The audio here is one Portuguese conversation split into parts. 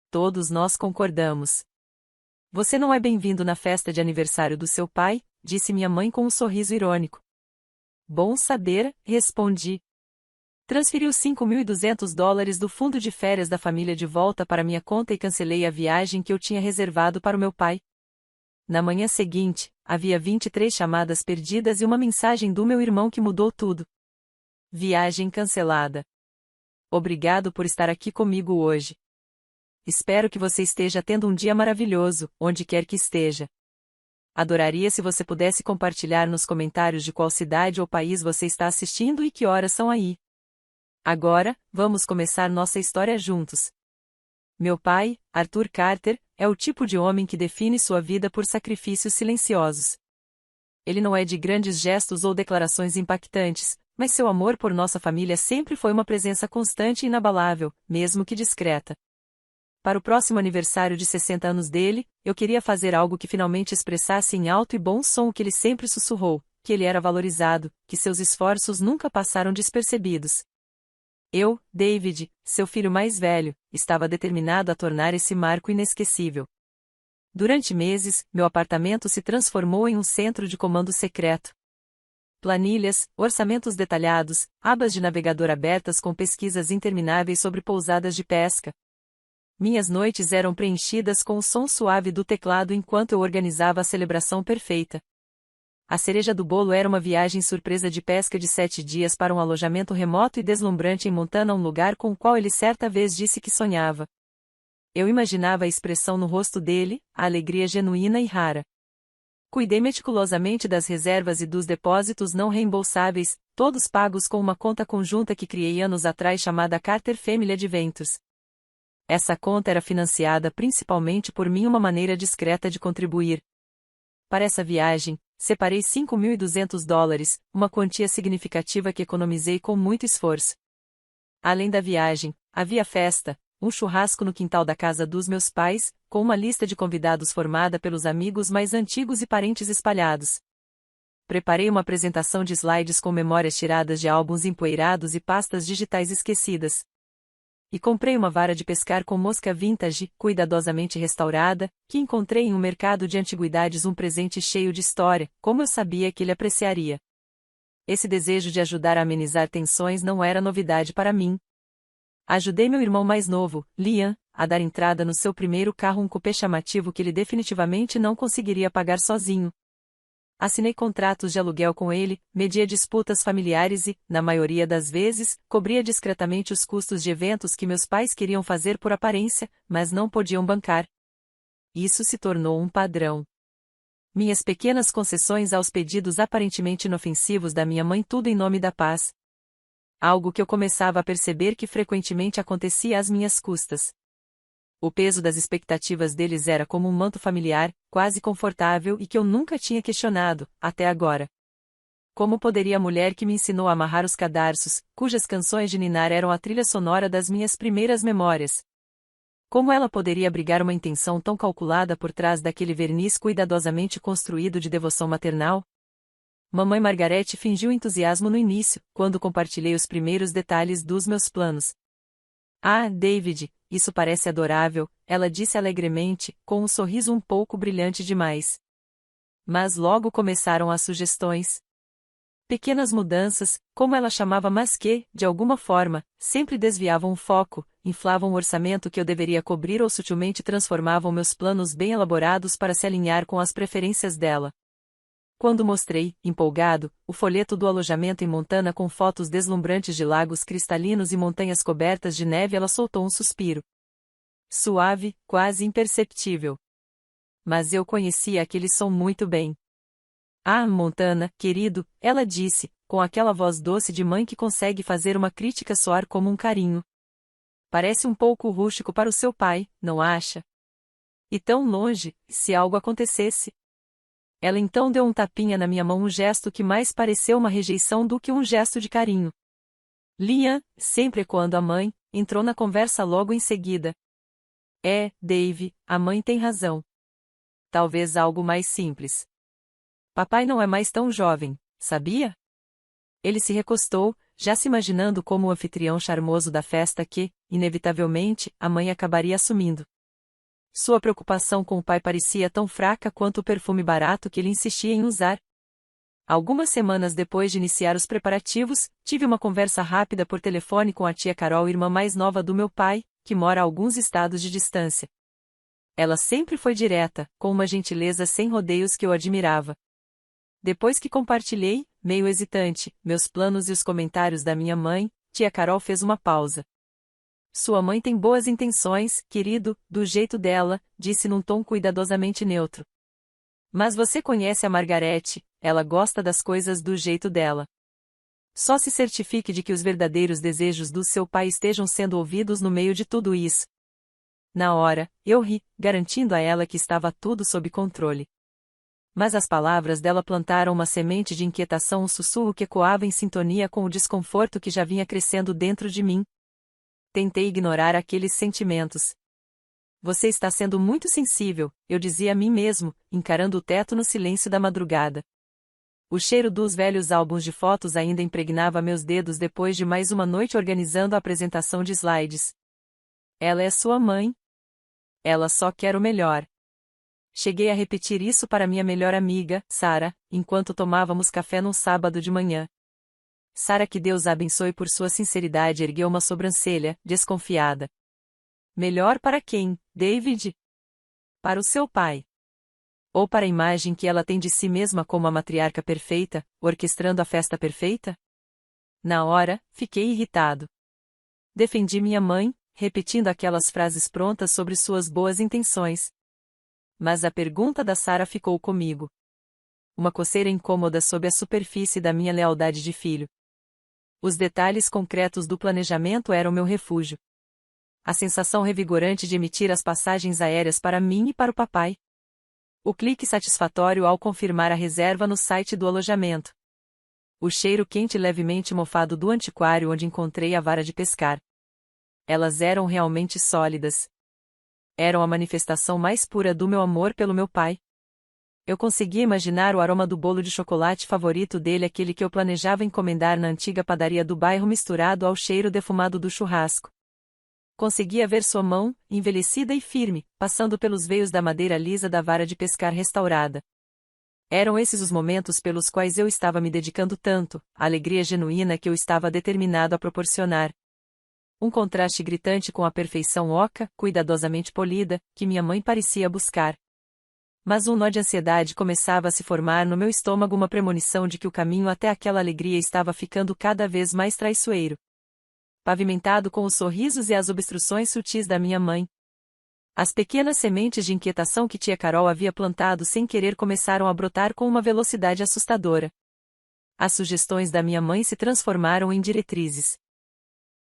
Todos nós concordamos. Você não é bem-vindo na festa de aniversário do seu pai, disse minha mãe com um sorriso irônico. Bom saber, respondi. Transferi os $5.200 do fundo de férias da família de volta para minha conta e cancelei a viagem que eu tinha reservado para o meu pai. Na manhã seguinte, havia 23 chamadas perdidas e uma mensagem do meu irmão que mudou tudo. Viagem cancelada. Obrigado por estar aqui comigo hoje. Espero que você esteja tendo um dia maravilhoso, onde quer que esteja. Adoraria se você pudesse compartilhar nos comentários de qual cidade ou país você está assistindo e que horas são aí. Agora, vamos começar nossa história juntos. Meu pai, Arthur Carter, é o tipo de homem que define sua vida por sacrifícios silenciosos. Ele não é de grandes gestos ou declarações impactantes, mas seu amor por nossa família sempre foi uma presença constante e inabalável, mesmo que discreta. Para o próximo aniversário de 60 anos dele, eu queria fazer algo que finalmente expressasse em alto e bom som o que ele sempre sussurrou, que ele era valorizado, que seus esforços nunca passaram despercebidos. Eu, David, seu filho mais velho, estava determinado a tornar esse marco inesquecível. Durante meses, meu apartamento se transformou em um centro de comando secreto. Planilhas, orçamentos detalhados, abas de navegador abertas com pesquisas intermináveis sobre pousadas de pesca. Minhas noites eram preenchidas com o som suave do teclado enquanto eu organizava a celebração perfeita. A cereja do bolo era uma viagem surpresa de pesca de 7 dias para um alojamento remoto e deslumbrante em Montana, um lugar com o qual ele certa vez disse que sonhava. Eu imaginava a expressão no rosto dele, a alegria genuína e rara. Cuidei meticulosamente das reservas e dos depósitos não reembolsáveis, todos pagos com uma conta conjunta que criei anos atrás chamada Carter Family Adventures. Essa conta era financiada principalmente por mim, uma maneira discreta de contribuir. Para essa viagem, separei $5.200, uma quantia significativa que economizei com muito esforço. Além da viagem, havia festa, um churrasco no quintal da casa dos meus pais, com uma lista de convidados formada pelos amigos mais antigos e parentes espalhados. Preparei uma apresentação de slides com memórias tiradas de álbuns empoeirados e pastas digitais esquecidas. E comprei uma vara de pescar com mosca vintage, cuidadosamente restaurada, que encontrei em um mercado de antiguidades, um presente cheio de história, como eu sabia que ele apreciaria. Esse desejo de ajudar a amenizar tensões não era novidade para mim. Ajudei meu irmão mais novo, Liam, a dar entrada no seu primeiro carro, um coupé chamativo que ele definitivamente não conseguiria pagar sozinho. Assinei contratos de aluguel com ele, media disputas familiares e, na maioria das vezes, cobria discretamente os custos de eventos que meus pais queriam fazer por aparência, mas não podiam bancar. Isso se tornou um padrão. Minhas pequenas concessões aos pedidos aparentemente inofensivos da minha mãe, tudo em nome da paz. Algo que eu começava a perceber que frequentemente acontecia às minhas custas. O peso das expectativas deles era como um manto familiar, quase confortável e que eu nunca tinha questionado, até agora. Como poderia a mulher que me ensinou a amarrar os cadarços, cujas canções de ninar eram a trilha sonora das minhas primeiras memórias? Como ela poderia abrigar uma intenção tão calculada por trás daquele verniz cuidadosamente construído de devoção maternal? Mamãe Margarete fingiu entusiasmo no início, quando compartilhei os primeiros detalhes dos meus planos. Ah, David, isso parece adorável, ela disse alegremente, com um sorriso um pouco brilhante demais. Mas logo começaram as sugestões. Pequenas mudanças, como ela chamava, mas que, de alguma forma, sempre desviavam o foco, inflavam o orçamento que eu deveria cobrir ou sutilmente transformavam meus planos bem elaborados para se alinhar com as preferências dela. Quando mostrei, empolgado, o folheto do alojamento em Montana com fotos deslumbrantes de lagos cristalinos e montanhas cobertas de neve, ela soltou um suspiro. Suave, quase imperceptível. Mas eu conhecia aquele som muito bem. Ah, Montana, querido, ela disse, com aquela voz doce de mãe que consegue fazer uma crítica soar como um carinho. Parece um pouco rústico para o seu pai, não acha? E tão longe, se algo acontecesse. Ela então deu um tapinha na minha mão, um gesto que mais pareceu uma rejeição do que um gesto de carinho. Liam, sempre ecoando a mãe, entrou na conversa logo em seguida. Dave, a mãe tem razão. Talvez algo mais simples. Papai não é mais tão jovem, sabia? Ele se recostou, já se imaginando como o anfitrião charmoso da festa que, inevitavelmente, a mãe acabaria assumindo. Sua preocupação com o pai parecia tão fraca quanto o perfume barato que ele insistia em usar. Algumas semanas depois de iniciar os preparativos, tive uma conversa rápida por telefone com a tia Carol, irmã mais nova do meu pai, que mora a alguns estados de distância. Ela sempre foi direta, com uma gentileza sem rodeios que eu admirava. Depois que compartilhei, meio hesitante, meus planos e os comentários da minha mãe, tia Carol fez uma pausa. Sua mãe tem boas intenções, querido, do jeito dela, disse num tom cuidadosamente neutro. Mas você conhece a Margarete, ela gosta das coisas do jeito dela. Só se certifique de que os verdadeiros desejos do seu pai estejam sendo ouvidos no meio de tudo isso. Na hora, eu ri, garantindo a ela que estava tudo sob controle. Mas as palavras dela plantaram uma semente de inquietação, um sussurro que ecoava em sintonia com o desconforto que já vinha crescendo dentro de mim. Tentei ignorar aqueles sentimentos. Você está sendo muito sensível, eu dizia a mim mesmo, encarando o teto no silêncio da madrugada. O cheiro dos velhos álbuns de fotos ainda impregnava meus dedos depois de mais uma noite organizando a apresentação de slides. Ela é sua mãe. Ela só quer o melhor. Cheguei a repetir isso para minha melhor amiga, Sara, enquanto tomávamos café num sábado de manhã. Sara, que Deus a abençoe por sua sinceridade, ergueu uma sobrancelha, desconfiada. Melhor para quem, David? Para o seu pai. Ou para a imagem que ela tem de si mesma como a matriarca perfeita, orquestrando a festa perfeita? Na hora, fiquei irritado. Defendi minha mãe, repetindo aquelas frases prontas sobre suas boas intenções. Mas a pergunta da Sara ficou comigo. Uma coceira incômoda sob a superfície da minha lealdade de filho. Os detalhes concretos do planejamento eram meu refúgio. A sensação revigorante de emitir as passagens aéreas para mim e para o papai. O clique satisfatório ao confirmar a reserva no site do alojamento. O cheiro quente e levemente mofado do antiquário onde encontrei a vara de pescar. Elas eram realmente sólidas. Eram a manifestação mais pura do meu amor pelo meu pai. Eu conseguia imaginar o aroma do bolo de chocolate favorito dele, aquele que eu planejava encomendar na antiga padaria do bairro, misturado ao cheiro defumado do churrasco. Conseguia ver sua mão, envelhecida e firme, passando pelos veios da madeira lisa da vara de pescar restaurada. Eram esses os momentos pelos quais eu estava me dedicando tanto, a alegria genuína que eu estava determinado a proporcionar. Um contraste gritante com a perfeição oca, cuidadosamente polida, que minha mãe parecia buscar. Mas um nó de ansiedade começava a se formar no meu estômago, uma premonição de que o caminho até aquela alegria estava ficando cada vez mais traiçoeiro. Pavimentado com os sorrisos e as obstruções sutis da minha mãe. As pequenas sementes de inquietação que tia Carol havia plantado sem querer começaram a brotar com uma velocidade assustadora. As sugestões da minha mãe se transformaram em diretrizes.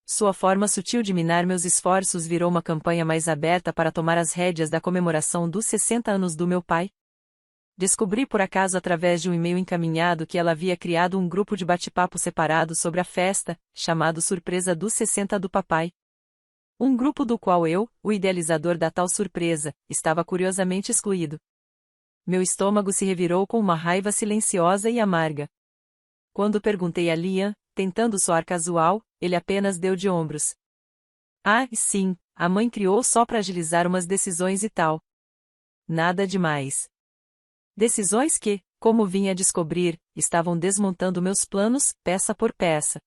Sua forma sutil de minar meus esforços virou uma campanha mais aberta para tomar as rédeas da comemoração dos 60 anos do meu pai. Descobri por acaso através de um e-mail encaminhado que ela havia criado um grupo de bate-papo separado sobre a festa, chamado Surpresa dos 60 do Papai. Um grupo do qual eu, o idealizador da tal surpresa, estava curiosamente excluído. Meu estômago se revirou com uma raiva silenciosa e amarga. Quando perguntei a Liam, tentando soar casual, ele apenas deu de ombros. Ah, sim, a mãe criou só para agilizar umas decisões e tal. Nada demais. Decisões que, como vinha a descobrir, estavam desmontando meus planos, peça por peça.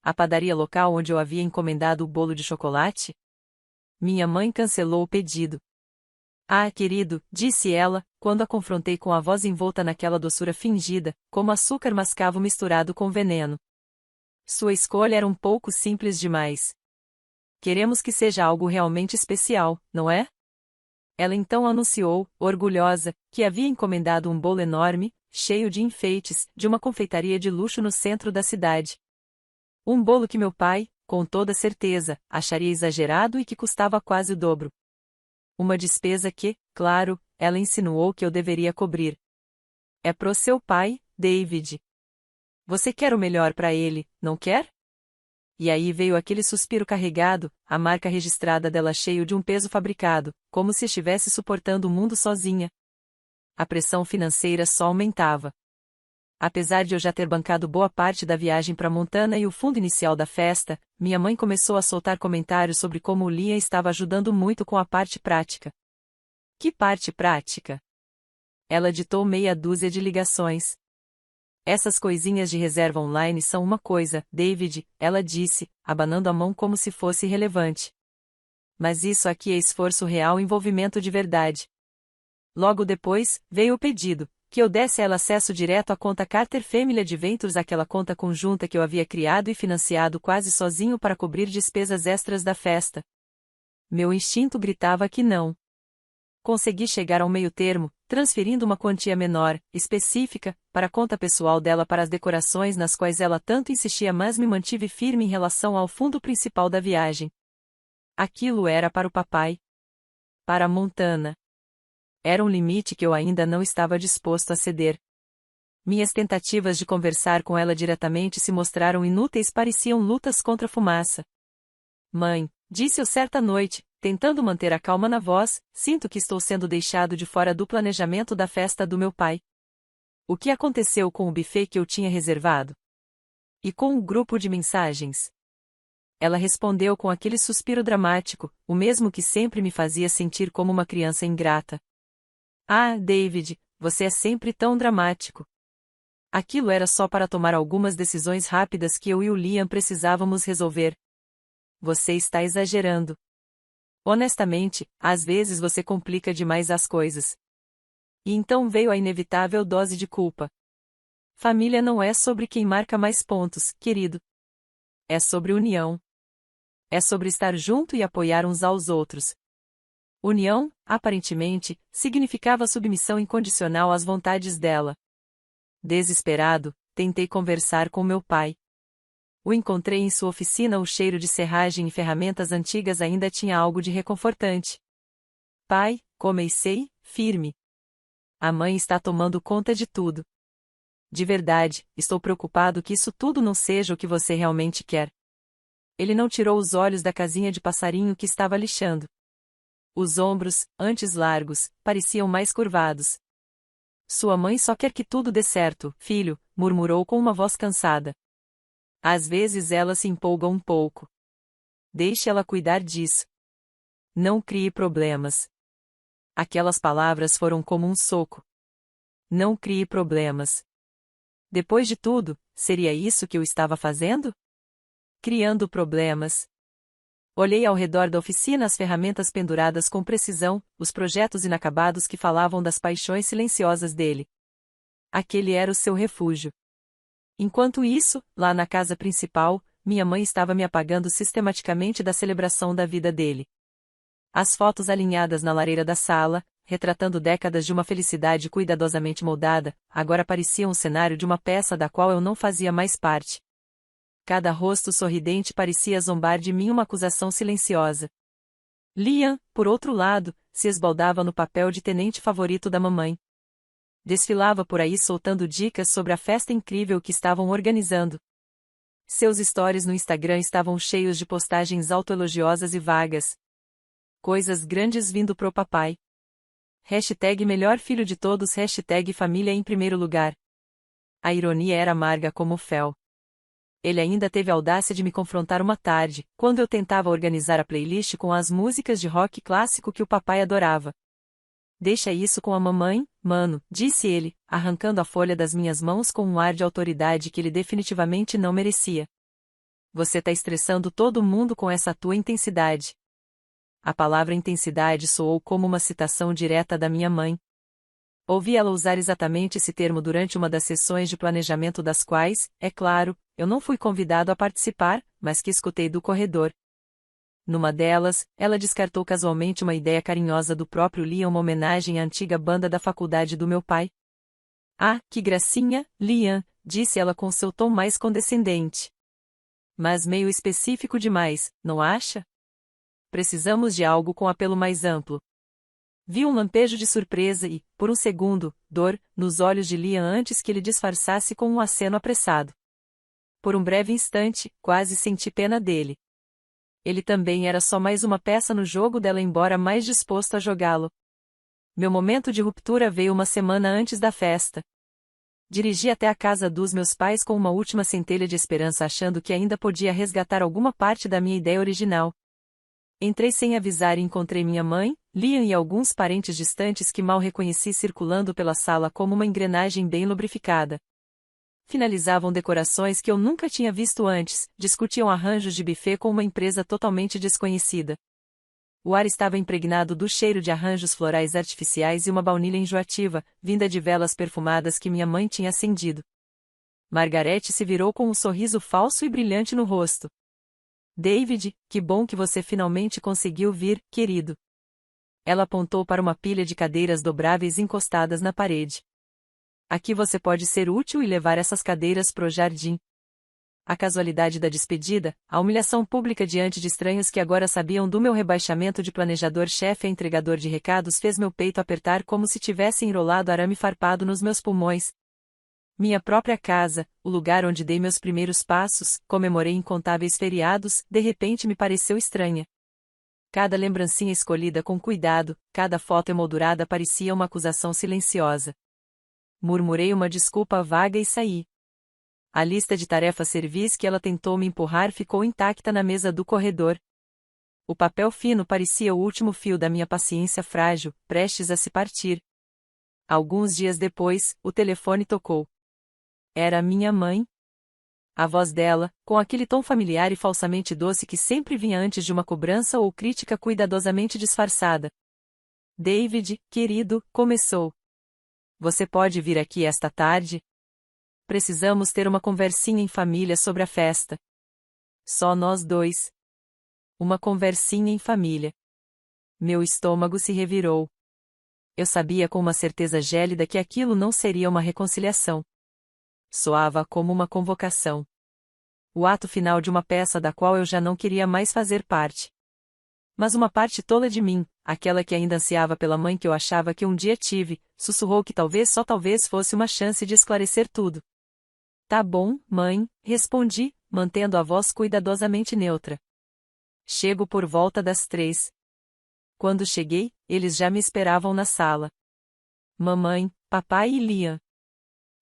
A padaria local onde eu havia encomendado o bolo de chocolate? Minha mãe cancelou o pedido. Ah, querido, disse ela, quando a confrontei com a voz envolta naquela doçura fingida, como açúcar mascavo misturado com veneno. Sua escolha era um pouco simples demais. Queremos que seja algo realmente especial, não é? Ela então anunciou, orgulhosa, que havia encomendado um bolo enorme, cheio de enfeites, de uma confeitaria de luxo no centro da cidade. Um bolo que meu pai, com toda certeza, acharia exagerado e que custava quase o dobro. Uma despesa que, claro, ela insinuou que eu deveria cobrir. É pro seu pai, David. Você quer o melhor para ele, não quer? E aí veio aquele suspiro carregado, a marca registrada dela cheio de um peso fabricado, como se estivesse suportando o mundo sozinha. A pressão financeira só aumentava. Apesar de eu já ter bancado boa parte da viagem para Montana e o fundo inicial da festa, minha mãe começou a soltar comentários sobre como o Liam estava ajudando muito com a parte prática. Que parte prática! Ela ditou meia dúzia de ligações. Essas coisinhas de reserva online são uma coisa, David, ela disse, abanando a mão como se fosse irrelevante. Mas isso aqui é esforço real e envolvimento de verdade. Logo depois, veio o pedido, que eu desse a ela acesso direto à conta Carter Family Adventures, aquela conta conjunta que eu havia criado e financiado quase sozinho para cobrir despesas extras da festa. Meu instinto gritava que não. Consegui chegar ao meio termo, transferindo uma quantia menor, específica, para a conta pessoal dela para as decorações nas quais ela tanto insistia, mas me mantive firme em relação ao fundo principal da viagem. Aquilo era para o papai. Para Montana. Era um limite que eu ainda não estava disposto a ceder. Minhas tentativas de conversar com ela diretamente se mostraram inúteis, pareciam lutas contra a fumaça. Mãe, disse eu certa noite, tentando manter a calma na voz, sinto que estou sendo deixado de fora do planejamento da festa do meu pai. O que aconteceu com o buffet que eu tinha reservado? E com o grupo de mensagens? Ela respondeu com aquele suspiro dramático, o mesmo que sempre me fazia sentir como uma criança ingrata. Ah, David, você é sempre tão dramático. Aquilo era só para tomar algumas decisões rápidas que eu e o Liam precisávamos resolver. Você está exagerando. Honestamente, às vezes você complica demais as coisas. E então veio a inevitável dose de culpa. Família não é sobre quem marca mais pontos, querido. É sobre união. É sobre estar junto e apoiar uns aos outros. União, aparentemente, significava submissão incondicional às vontades dela. Desesperado, tentei conversar com meu pai. O encontrei em sua oficina, o cheiro de serragem e ferramentas antigas ainda tinha algo de reconfortante. Pai, comecei, firme. A mãe está tomando conta de tudo. De verdade, estou preocupado que isso tudo não seja o que você realmente quer. Ele não tirou os olhos da casinha de passarinho que estava lixando. Os ombros, antes largos, pareciam mais curvados. Sua mãe só quer que tudo dê certo, filho, murmurou com uma voz cansada. Às vezes ela se empolga um pouco. Deixe ela cuidar disso. Não crie problemas. Aquelas palavras foram como um soco. Não crie problemas. Depois de tudo, seria isso que eu estava fazendo? Criando problemas. Olhei ao redor da oficina, as ferramentas penduradas com precisão, os projetos inacabados que falavam das paixões silenciosas dele. Aquele era o seu refúgio. Enquanto isso, lá na casa principal, minha mãe estava me apagando sistematicamente da celebração da vida dele. As fotos alinhadas na lareira da sala, retratando décadas de uma felicidade cuidadosamente moldada, agora pareciam um cenário de uma peça da qual eu não fazia mais parte. Cada rosto sorridente parecia zombar de mim, uma acusação silenciosa. Liam, por outro lado, se esbaldava no papel de tenente favorito da mamãe. Desfilava por aí soltando dicas sobre a festa incrível que estavam organizando. Seus stories no Instagram estavam cheios de postagens autoelogiosas e vagas. Coisas grandes vindo pro papai. Hashtag melhor filho de todos, hashtag família em primeiro lugar. A ironia era amarga como fel. Ele ainda teve a audácia de me confrontar uma tarde, quando eu tentava organizar a playlist com as músicas de rock clássico que o papai adorava. Deixa isso com a mamãe, mano, disse ele, arrancando a folha das minhas mãos com um ar de autoridade que ele definitivamente não merecia. Você tá estressando todo mundo com essa tua intensidade. A palavra intensidade soou como uma citação direta da minha mãe. Ouvi ela usar exatamente esse termo durante uma das sessões de planejamento das quais, é claro, eu não fui convidado a participar, mas que escutei do corredor. Numa delas, ela descartou casualmente uma ideia carinhosa do próprio Liam, uma homenagem à antiga banda da faculdade do meu pai. Ah, que gracinha, Liam, disse ela com seu tom mais condescendente. Mas meio específico demais, não acha? Precisamos de algo com apelo mais amplo. Vi um lampejo de surpresa e, por um segundo, dor, nos olhos de Liam antes que ele disfarçasse com um aceno apressado. Por um breve instante, quase senti pena dele. Ele também era só mais uma peça no jogo dela, embora mais disposto a jogá-lo. Meu momento de ruptura veio uma semana antes da festa. Dirigi até a casa dos meus pais com uma última centelha de esperança, achando que ainda podia resgatar alguma parte da minha ideia original. Entrei sem avisar e encontrei minha mãe, Liam e alguns parentes distantes que mal reconheci circulando pela sala como uma engrenagem bem lubrificada. Finalizavam decorações que eu nunca tinha visto antes, discutiam arranjos de buffet com uma empresa totalmente desconhecida. O ar estava impregnado do cheiro de arranjos florais artificiais e uma baunilha enjoativa, vinda de velas perfumadas que minha mãe tinha acendido. Margarete se virou com um sorriso falso e brilhante no rosto. David, que bom que você finalmente conseguiu vir, querido. Ela apontou para uma pilha de cadeiras dobráveis encostadas na parede. Aqui você pode ser útil e levar essas cadeiras pro jardim. A casualidade da despedida, a humilhação pública diante de estranhos que agora sabiam do meu rebaixamento de planejador-chefe a entregador de recados fez meu peito apertar como se tivesse enrolado arame farpado nos meus pulmões. Minha própria casa, o lugar onde dei meus primeiros passos, comemorei incontáveis feriados, de repente me pareceu estranha. Cada lembrancinha escolhida com cuidado, cada foto emoldurada parecia uma acusação silenciosa. Murmurei uma desculpa vaga e saí. A lista de tarefas servis que ela tentou me empurrar ficou intacta na mesa do corredor. O papel fino parecia o último fio da minha paciência frágil, prestes a se partir. Alguns dias depois, o telefone tocou. Era minha mãe. A voz dela, com aquele tom familiar e falsamente doce que sempre vinha antes de uma cobrança ou crítica cuidadosamente disfarçada. David, querido, começou. Você pode vir aqui esta tarde? Precisamos ter uma conversinha em família sobre a festa. Só nós dois. Uma conversinha em família. Meu estômago se revirou. Eu sabia com uma certeza gélida que aquilo não seria uma reconciliação. Soava como uma convocação. O ato final de uma peça da qual eu já não queria mais fazer parte. Mas uma parte tola de mim, aquela que ainda ansiava pela mãe que eu achava que um dia tive, sussurrou que talvez só talvez fosse uma chance de esclarecer tudo. Tá bom, mãe, respondi, mantendo a voz cuidadosamente neutra. Chego por volta das 3. Quando cheguei, eles já me esperavam na sala. Mamãe, papai e Liam.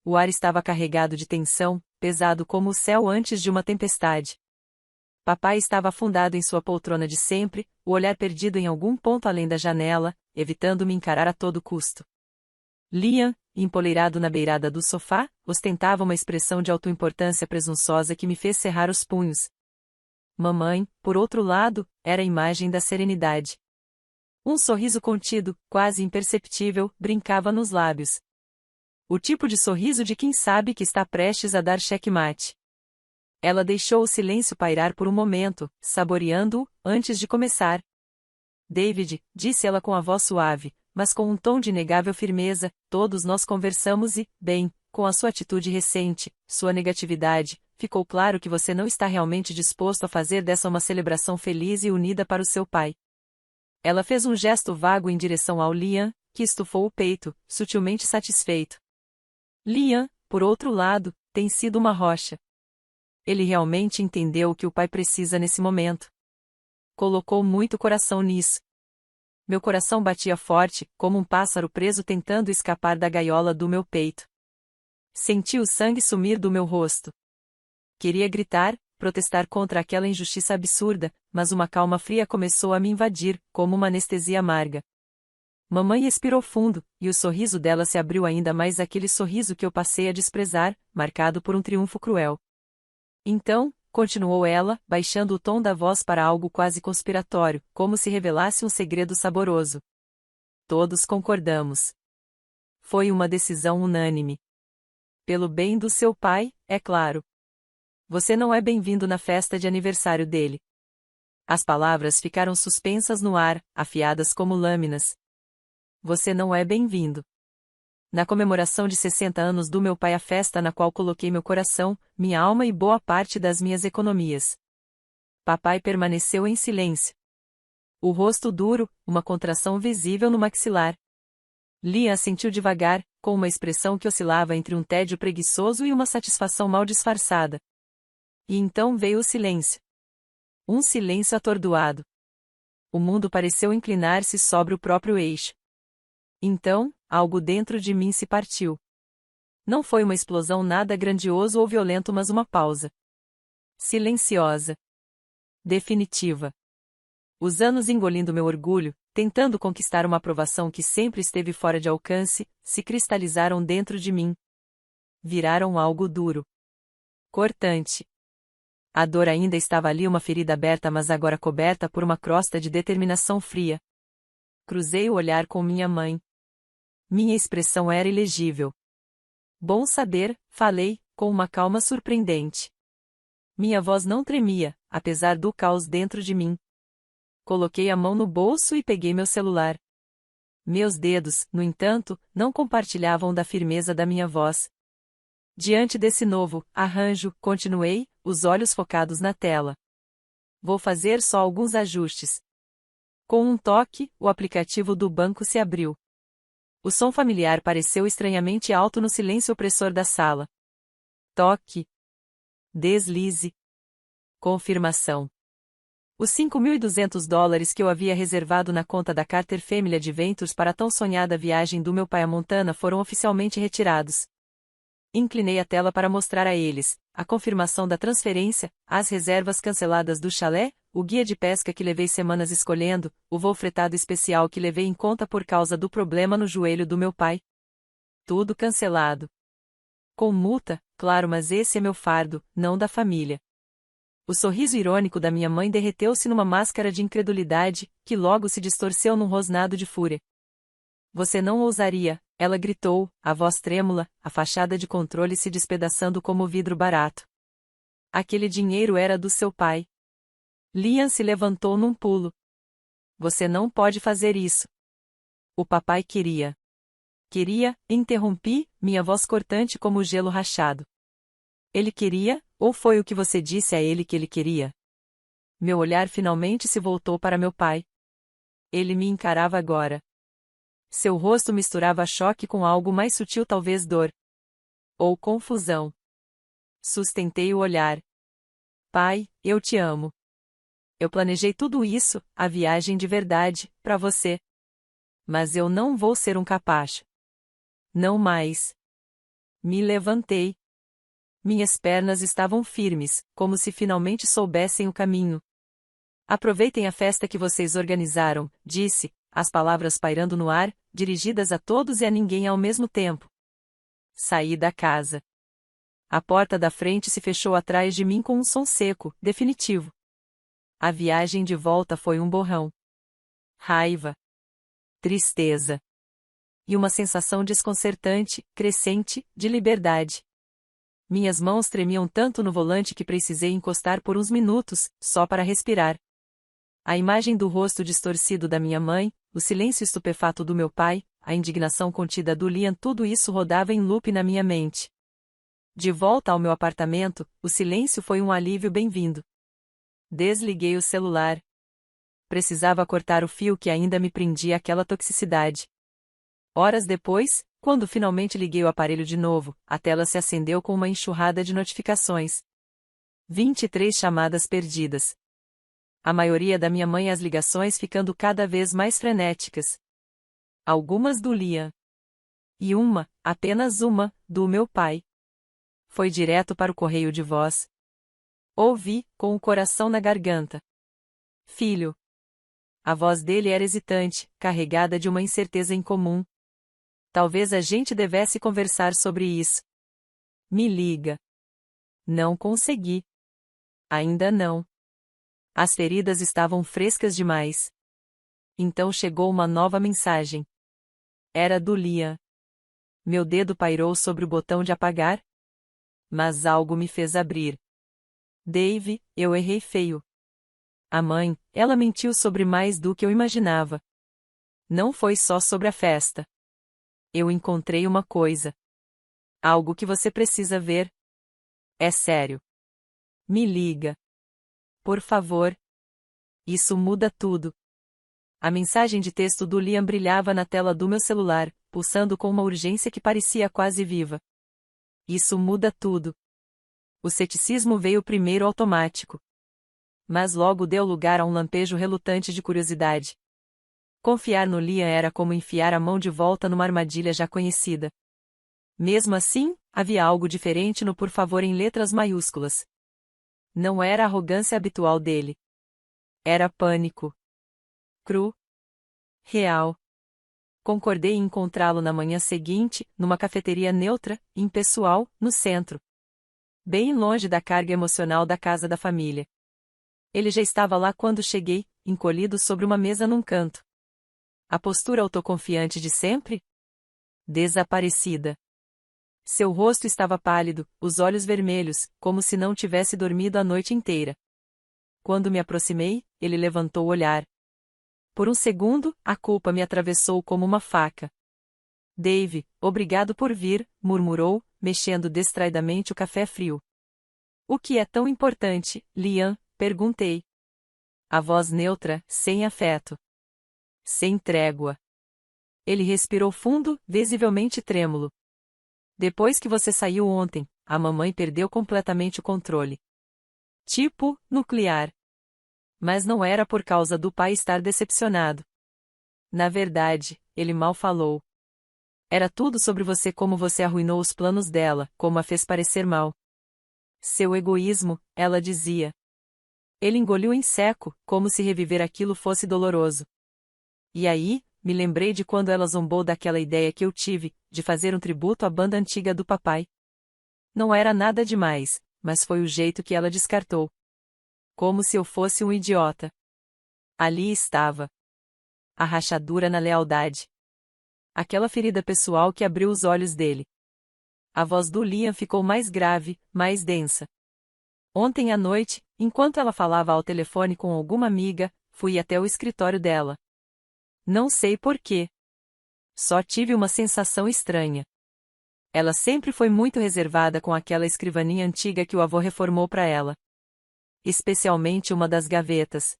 O ar estava carregado de tensão, pesado como o céu antes de uma tempestade. Papai estava afundado em sua poltrona de sempre, o olhar perdido em algum ponto além da janela, evitando me encarar a todo custo. Liam, empoleirado na beirada do sofá, ostentava uma expressão de autoimportância presunçosa que me fez cerrar os punhos. Mamãe, por outro lado, era a imagem da serenidade. Um sorriso contido, quase imperceptível, brincava nos lábios. O tipo de sorriso de quem sabe que está prestes a dar checkmate. Ela deixou o silêncio pairar por um momento, saboreando-o, antes de começar. David, disse ela com a voz suave, mas com um tom de inegável firmeza, todos nós conversamos e, bem, com a sua atitude recente, sua negatividade, ficou claro que você não está realmente disposto a fazer dessa uma celebração feliz e unida para o seu pai. Ela fez um gesto vago em direção ao Liam, que estufou o peito, sutilmente satisfeito. Liam, por outro lado, tem sido uma rocha. Ele realmente entendeu o que o pai precisa nesse momento. Colocou muito coração nisso. Meu coração batia forte, como um pássaro preso tentando escapar da gaiola do meu peito. Senti o sangue sumir do meu rosto. Queria gritar, protestar contra aquela injustiça absurda, mas uma calma fria começou a me invadir, como uma anestesia amarga. Mamãe expirou fundo, e o sorriso dela se abriu ainda mais aquele sorriso que eu passei a desprezar, marcado por um triunfo cruel. Então, continuou ela, baixando o tom da voz para algo quase conspiratório, como se revelasse um segredo saboroso. Todos concordamos. Foi uma decisão unânime. Pelo bem do seu pai, é claro. Você não é bem-vindo na festa de aniversário dele. As palavras ficaram suspensas no ar, afiadas como lâminas. Você não é bem-vindo. Na comemoração de 60 anos do meu pai, a festa na qual coloquei meu coração, minha alma e boa parte das minhas economias. Papai permaneceu em silêncio. O rosto duro, uma contração visível no maxilar. Liam assentiu devagar, com uma expressão que oscilava entre um tédio preguiçoso e uma satisfação mal disfarçada. E então veio o silêncio. Um silêncio atordoado. O mundo pareceu inclinar-se sobre o próprio eixo. Então, algo dentro de mim se partiu. Não foi uma explosão nada grandioso ou violento, mas uma pausa. Silenciosa. Definitiva. Os anos engolindo meu orgulho, tentando conquistar uma aprovação que sempre esteve fora de alcance, se cristalizaram dentro de mim. Viraram algo duro. Cortante. A dor ainda estava ali, uma ferida aberta, mas agora coberta por uma crosta de determinação fria. Cruzei o olhar com minha mãe. Minha expressão era ilegível. Bom saber, falei, com uma calma surpreendente. Minha voz não tremia, apesar do caos dentro de mim. Coloquei a mão no bolso e peguei meu celular. Meus dedos, no entanto, não compartilhavam da firmeza da minha voz. Diante desse novo arranjo, continuei, os olhos focados na tela. Vou fazer só alguns ajustes. Com um toque, o aplicativo do banco se abriu. O som familiar pareceu estranhamente alto no silêncio opressor da sala. Toque. Deslize. Confirmação. Os $5.200 que eu havia reservado na conta da Carter Family Adventures para a tão sonhada viagem do meu pai a Montana foram oficialmente retirados. Inclinei a tela para mostrar a eles a confirmação da transferência, as reservas canceladas do chalé, o guia de pesca que levei semanas escolhendo, o voo fretado especial que levei em conta por causa do problema no joelho do meu pai. Tudo cancelado. Com multa, claro, mas esse é meu fardo, não da família. O sorriso irônico da minha mãe derreteu-se numa máscara de incredulidade, que logo se distorceu num rosnado de fúria. Você não ousaria, ela gritou, a voz trêmula, a fachada de controle se despedaçando como vidro barato. Aquele dinheiro era do seu pai. Liam se levantou num pulo. Você não pode fazer isso. O papai queria. Queria, interrompi, minha voz cortante como gelo rachado. Ele queria, ou foi o que você disse a ele que ele queria? Meu olhar finalmente se voltou para meu pai. Ele me encarava agora. Seu rosto misturava choque com algo mais sutil, talvez dor. Ou confusão. Sustentei o olhar. Pai, eu te amo. Eu planejei tudo isso, a viagem de verdade, para você. Mas eu não vou ser um capacho. Não mais. Me levantei. Minhas pernas estavam firmes, como se finalmente soubessem o caminho. Aproveitem a festa que vocês organizaram, disse, as palavras pairando no ar, dirigidas a todos e a ninguém ao mesmo tempo. Saí da casa. A porta da frente se fechou atrás de mim com um som seco, definitivo. A viagem de volta foi um borrão. Raiva. Tristeza. E uma sensação desconcertante, crescente, de liberdade. Minhas mãos tremiam tanto no volante que precisei encostar por uns minutos, só para respirar. A imagem do rosto distorcido da minha mãe, o silêncio estupefato do meu pai, a indignação contida do Liam, tudo isso rodava em loop na minha mente. De volta ao meu apartamento, o silêncio foi um alívio bem-vindo. Desliguei o celular. Precisava cortar o fio que ainda me prendia àquela toxicidade. Horas depois, quando finalmente liguei o aparelho de novo, a tela se acendeu com uma enxurrada de notificações. 23 chamadas perdidas. A maioria da minha mãe e as ligações ficando cada vez mais frenéticas. Algumas do Liam. E uma, apenas uma, do meu pai. Foi direto para o correio de voz. Ouvi, com o coração na garganta. Filho. A voz dele era hesitante, carregada de uma incerteza incomum. Talvez a gente devesse conversar sobre isso. Me liga. Não consegui. Ainda não. As feridas estavam frescas demais. Então chegou uma nova mensagem. Era do Liam. Meu dedo pairou sobre o botão de apagar. Mas algo me fez abrir. Dave, eu errei feio. A mãe, ela mentiu sobre mais do que eu imaginava. Não foi só sobre a festa. Eu encontrei uma coisa. Algo que você precisa ver. É sério. Me liga. Por favor. Isso muda tudo. A mensagem de texto do Liam brilhava na tela do meu celular, pulsando com uma urgência que parecia quase viva. Isso muda tudo. O ceticismo veio primeiro automático. Mas logo deu lugar a um lampejo relutante de curiosidade. Confiar no Liam era como enfiar a mão de volta numa armadilha já conhecida. Mesmo assim, havia algo diferente no por favor em letras maiúsculas. Não era a arrogância habitual dele. Era pânico. cru. Real. Concordei em encontrá-lo na manhã seguinte, numa cafeteria neutra, impessoal, no centro. Bem longe da carga emocional da casa da família. Ele já estava lá quando cheguei, encolhido sobre uma mesa num canto. A postura autoconfiante de sempre? Desaparecida. Seu rosto estava pálido, os olhos vermelhos, como se não tivesse dormido a noite inteira. Quando me aproximei, ele levantou o olhar. Por um segundo, a culpa me atravessou como uma faca. Dave, obrigado por vir, murmurou, mexendo distraidamente o café frio. O que é tão importante, Liam? Perguntei. A voz neutra, sem afeto. Sem trégua. Ele respirou fundo, visivelmente trêmulo. Depois que você saiu ontem, a mamãe perdeu completamente o controle. Tipo, nuclear. Mas não era por causa do pai estar decepcionado. Na verdade, ele mal falou. Era tudo sobre você, como você arruinou os planos dela, como a fez parecer mal. Seu egoísmo, ela dizia. Ele engoliu em seco, como se reviver aquilo fosse doloroso. E aí, me lembrei de quando ela zombou daquela ideia que eu tive, de fazer um tributo à banda antiga do papai. Não era nada demais, mas foi o jeito que ela descartou. Como se eu fosse um idiota. Ali estava. A rachadura na lealdade. Aquela ferida pessoal que abriu os olhos dele. A voz do Liam ficou mais grave, mais densa. Ontem à noite, enquanto ela falava ao telefone com alguma amiga, fui até o escritório dela. Não sei porquê. Só tive uma sensação estranha. Ela sempre foi muito reservada com aquela escrivaninha antiga que o avô reformou para ela. Especialmente uma das gavetas.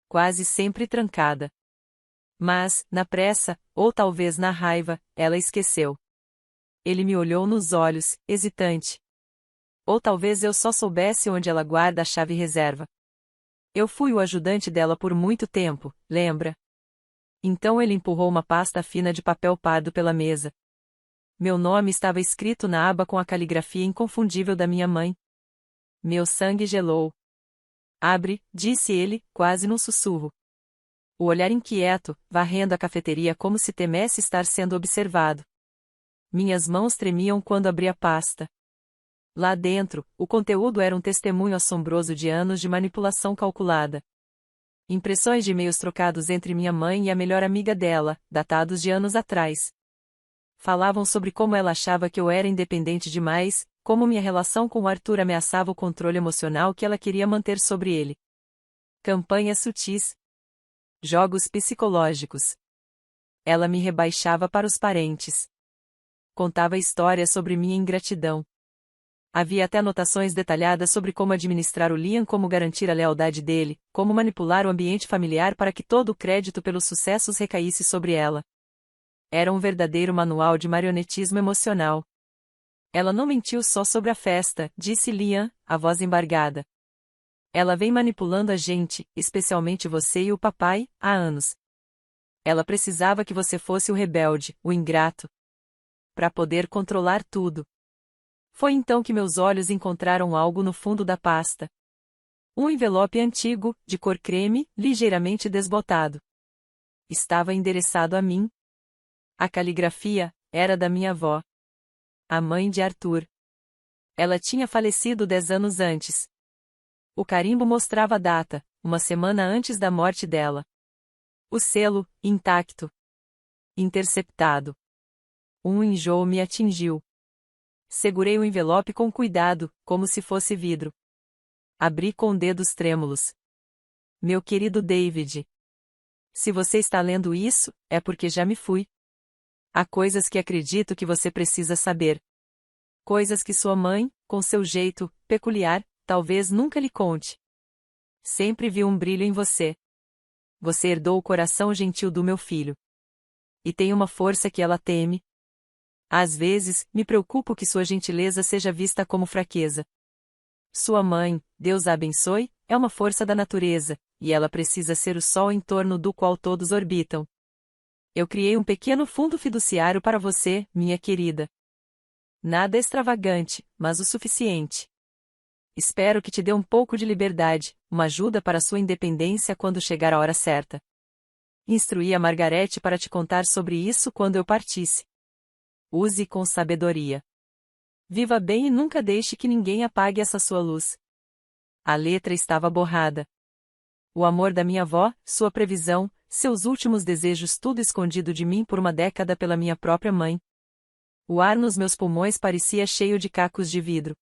Quase sempre trancada. Mas, na pressa, ou talvez na raiva, ela esqueceu. Ele me olhou nos olhos, hesitante. Ou talvez eu só soubesse onde ela guarda a chave reserva. Eu fui o ajudante dela por muito tempo, lembra? Então ele empurrou uma pasta fina de papel pardo pela mesa. Meu nome estava escrito na aba com a caligrafia inconfundível da minha mãe. Meu sangue gelou. Abre, disse ele, quase num sussurro. O olhar inquieto, varrendo a cafeteria como se temesse estar sendo observado. Minhas mãos tremiam quando abri a pasta. Lá dentro, o conteúdo era um testemunho assombroso de anos de manipulação calculada. Impressões de e-mails trocados entre minha mãe e a melhor amiga dela, datados de anos atrás. Falavam sobre como ela achava que eu era independente demais, como minha relação com o Arthur ameaçava o controle emocional que ela queria manter sobre ele. Campanhas sutis. Jogos psicológicos. Ela me rebaixava para os parentes. Contava histórias sobre minha ingratidão. Havia até anotações detalhadas sobre como administrar o Liam, como garantir a lealdade dele, como manipular o ambiente familiar para que todo o crédito pelos sucessos recaísse sobre ela. Era um verdadeiro manual de marionetismo emocional. Ela não mentiu só sobre a festa, disse Liam, a voz embargada. Ela vem manipulando a gente, especialmente você e o papai, há anos. Ela precisava que você fosse o rebelde, o ingrato. Para poder controlar tudo. Foi então que meus olhos encontraram algo no fundo da pasta. Um envelope antigo, de cor creme, ligeiramente desbotado. Estava endereçado a mim. A caligrafia era da minha avó. A mãe de Arthur. Ela tinha falecido 10 anos antes. O carimbo mostrava a data, uma semana antes da morte dela. O selo, intacto. Interceptado. Um enjoo me atingiu. Segurei o envelope com cuidado, como se fosse vidro. Abri com dedos trêmulos. Meu querido David. Se você está lendo isso, é porque já me fui. Há coisas que acredito que você precisa saber. Coisas que sua mãe, com seu jeito peculiar, talvez nunca lhe conte. Sempre vi um brilho em você. Você herdou o coração gentil do meu filho. E tem uma força que ela teme. Às vezes, me preocupo que sua gentileza seja vista como fraqueza. Sua mãe, Deus a abençoe, é uma força da natureza, e ela precisa ser o sol em torno do qual todos orbitam. Eu criei um pequeno fundo fiduciário para você, minha querida. Nada extravagante, mas o suficiente. Espero que te dê um pouco de liberdade, uma ajuda para sua independência quando chegar a hora certa. instruí a Margarete para te contar sobre isso quando eu partisse. Use com sabedoria. Viva bem e nunca deixe que ninguém apague essa sua luz. A letra estava borrada. O amor da minha avó, sua previsão, seus últimos desejos, tudo escondido de mim por uma década pela minha própria mãe. O ar nos meus pulmões parecia cheio de cacos de vidro.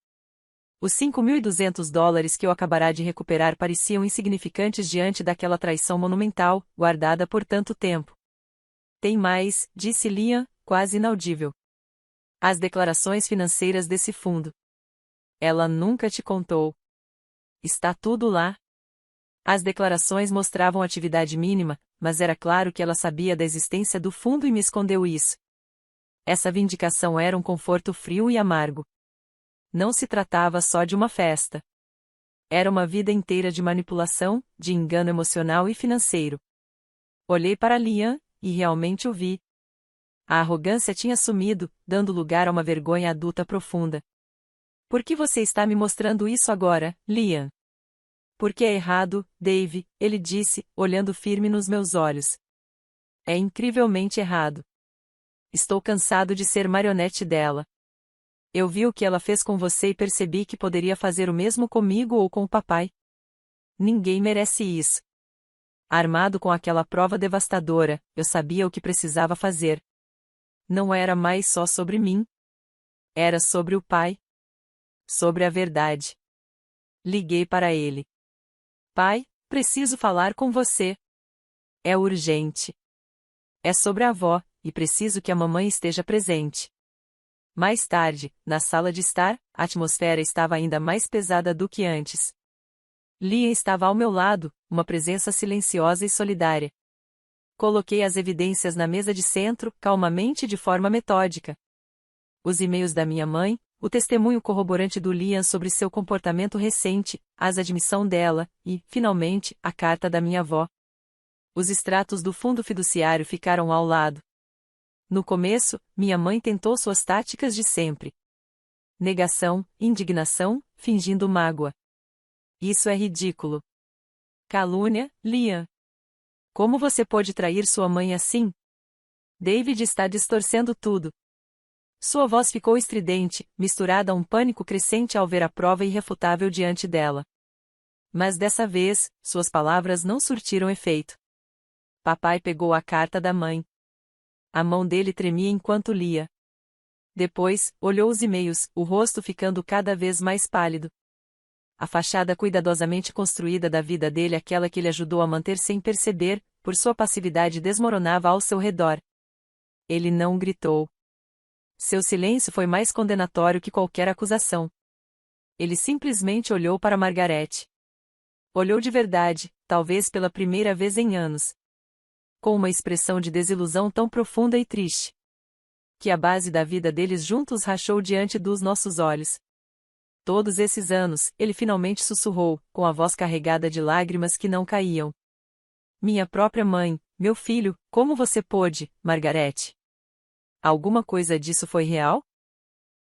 Os $5.200 que eu acabara de recuperar pareciam insignificantes diante daquela traição monumental, guardada por tanto tempo. Tem mais, disse Liam, quase inaudível. As declarações financeiras desse fundo. Ela nunca te contou. Está tudo lá. As declarações mostravam atividade mínima, mas era claro que ela sabia da existência do fundo e me escondeu isso. Essa vindicação era um conforto frio e amargo. Não se tratava só de uma festa. Era uma vida inteira de manipulação, de engano emocional e financeiro. Olhei para Liam, e realmente o vi. A arrogância tinha sumido, dando lugar a uma vergonha adulta profunda. Por que você está me mostrando isso agora, Liam? Porque é errado, Dave, ele disse, olhando firme nos meus olhos. É incrivelmente errado. Estou cansado de ser marionete dela. Eu vi o que ela fez com você e percebi que poderia fazer o mesmo comigo ou com o papai. Ninguém merece isso. Armado com aquela prova devastadora, eu sabia o que precisava fazer. Não era mais só sobre mim. Era sobre o pai. Sobre a verdade. Liguei para ele. Pai, preciso falar com você. É urgente. É sobre a avó, e preciso que a mamãe esteja presente. Mais tarde, na sala de estar, a atmosfera estava ainda mais pesada do que antes. Liam estava ao meu lado, uma presença silenciosa e solidária. Coloquei as evidências na mesa de centro, calmamente e de forma metódica. Os e-mails da minha mãe, o testemunho corroborante do Liam sobre seu comportamento recente, as admissão dela, e, finalmente, a carta da minha avó. Os extratos do fundo fiduciário ficaram ao lado. No começo, minha mãe tentou suas táticas de sempre. Negação, indignação, fingindo mágoa. Isso é ridículo. Calúnia, Liam. Como você pode trair sua mãe assim? David está distorcendo tudo. Sua voz ficou estridente, misturada a um pânico crescente ao ver a prova irrefutável diante dela. Mas dessa vez, suas palavras não surtiram efeito. Papai pegou a carta da mãe. A mão dele tremia enquanto lia. Depois, olhou os e-mails, o rosto ficando cada vez mais pálido. A fachada cuidadosamente construída da vida dele, aquela que ele ajudou a manter sem perceber, por sua passividade, desmoronava ao seu redor. Ele não gritou. Seu silêncio foi mais condenatório que qualquer acusação. Ele simplesmente olhou para Margarete. Olhou de verdade, talvez pela primeira vez em anos. Com uma expressão de desilusão tão profunda e triste. Que a base da vida deles juntos rachou diante dos nossos olhos. Todos esses anos, ele finalmente sussurrou, com a voz carregada de lágrimas que não caíam. Minha própria mãe, meu filho, como você pôde, Margarete? Alguma coisa disso foi real?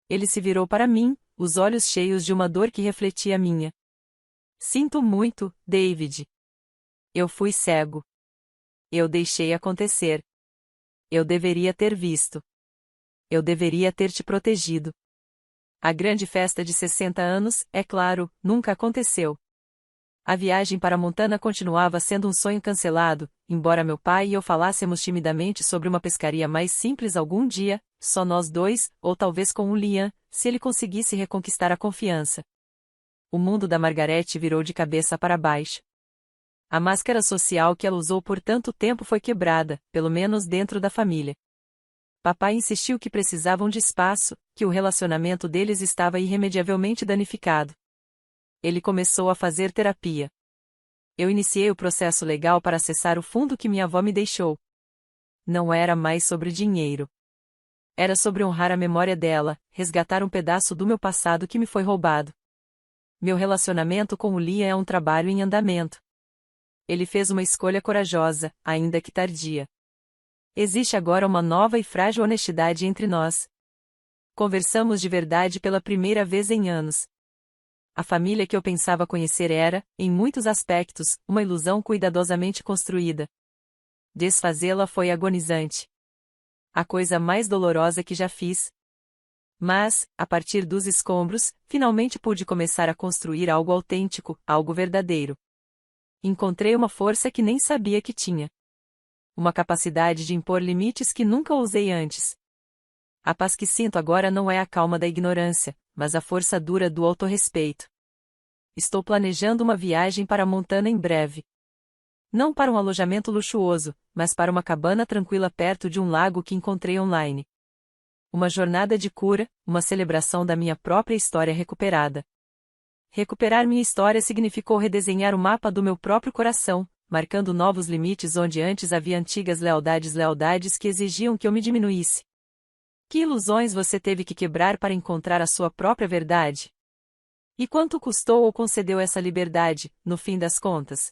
Ele se virou para mim, os olhos cheios de uma dor que refletia a minha. Sinto muito, David. Eu fui cego. Eu deixei acontecer. Eu deveria ter visto. Eu deveria ter te protegido. A grande festa de 60 anos, é claro, nunca aconteceu. A viagem para Montana continuava sendo um sonho cancelado, embora meu pai e eu falássemos timidamente sobre uma pescaria mais simples algum dia, só nós dois, ou talvez com o Liam, se ele conseguisse reconquistar a confiança. O mundo da Margarete virou de cabeça para baixo. A máscara social que ela usou por tanto tempo foi quebrada, pelo menos dentro da família. Papai insistiu que precisavam de espaço, que o relacionamento deles estava irremediavelmente danificado. Ele começou a fazer terapia. Eu iniciei o processo legal para acessar o fundo que minha avó me deixou. Não era mais sobre dinheiro. Era sobre honrar a memória dela, resgatar um pedaço do meu passado que me foi roubado. Meu relacionamento com o Liam é um trabalho em andamento. Ele fez uma escolha corajosa, ainda que tardia. Existe agora uma nova e frágil honestidade entre nós. Conversamos de verdade pela primeira vez em anos. A família que eu pensava conhecer era, em muitos aspectos, uma ilusão cuidadosamente construída. Desfazê-la foi agonizante. A coisa mais dolorosa que já fiz. Mas, a partir dos escombros, finalmente pude começar a construir algo autêntico, algo verdadeiro. Encontrei uma força que nem sabia que tinha. Uma capacidade de impor limites que nunca usei antes. A paz que sinto agora não é a calma da ignorância, mas a força dura do autorrespeito. Estou planejando uma viagem para Montana em breve. Não para um alojamento luxuoso, mas para uma cabana tranquila perto de um lago que encontrei online. Uma jornada de cura, uma celebração da minha própria história recuperada. Recuperar minha história significou redesenhar o mapa do meu próprio coração, marcando novos limites onde antes havia antigas lealdades que exigiam que eu me diminuísse. Que ilusões você teve que quebrar para encontrar a sua própria verdade? E quanto custou ou concedeu essa liberdade, no fim das contas?